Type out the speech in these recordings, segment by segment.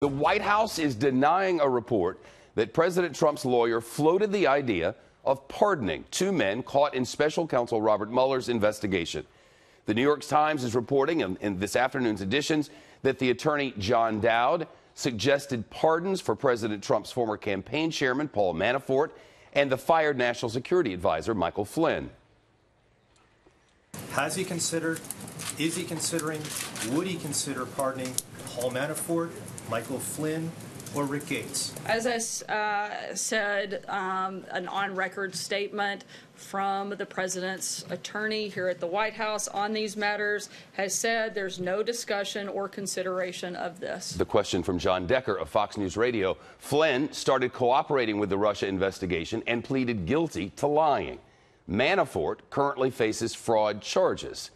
The White House is denying a report that President Trump's lawyer floated the idea of pardoning two men caught in special counsel Robert Mueller's investigation. The New York Times is reporting in this afternoon's editions that the attorney John Dowd suggested pardons for President Trump's former campaign chairman Paul Manafort and the fired National Security Advisor Michael Flynn. Has he considered, is he considering, would he consider pardoning Paul Manafort, Michael Flynn, or Rick Gates? As I said, an on-record statement from the president's attorney here at the White House on these matters has said there's no discussion or consideration of this. The question from John Decker of Fox News Radio. Flynn started cooperating with the Russia investigation and pleaded guilty to lying. Manafort currently faces fraud charges.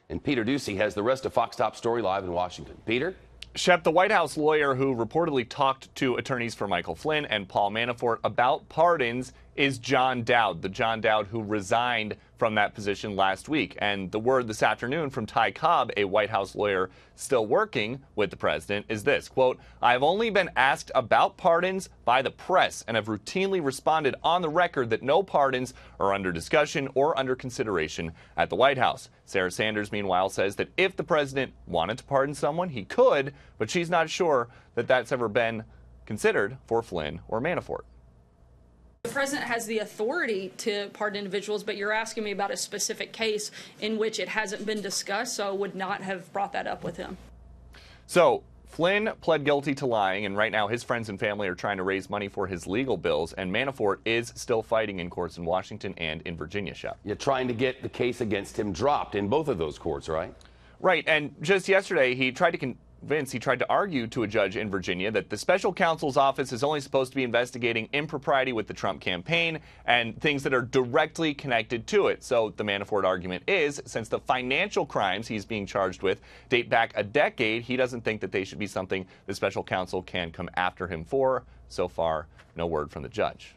And Peter Doocy has the rest of Fox Top Story live in Washington. Peter? Shep, the White House lawyer who reportedly talked to attorneys for Michael Flynn and Paul Manafort about pardons is John Dowd, the John Dowd who resigned from that position last week. And the word this afternoon from Ty Cobb, a White House lawyer still working with the president, is this, quote, "I've only been asked about pardons by the press and have routinely responded on the record that no pardons are under discussion or under consideration at the White House." Sarah Sanders, meanwhile, says that if the president wanted to pardon someone, he could, but she's not sure that that's ever been considered for Flynn or Manafort. The president has the authority to pardon individuals, but you're asking me about a specific case in which it hasn't been discussed, so I would not have brought that up with him. So Flynn pled guilty to lying, and right now his friends and family are trying to raise money for his legal bills, and Manafort is still fighting in courts in Washington and in Virginia, Shep. You're trying to get the case against him dropped in both of those courts, right? Right, and just yesterday he tried to argue to a judge in Virginia that the special counsel's office is only supposed to be investigating impropriety with the Trump campaign and things that are directly connected to it. So the Manafort argument is, since the financial crimes he's being charged with date back a decade, he doesn't think that they should be something the special counsel can come after him for. So far, no word from the judge.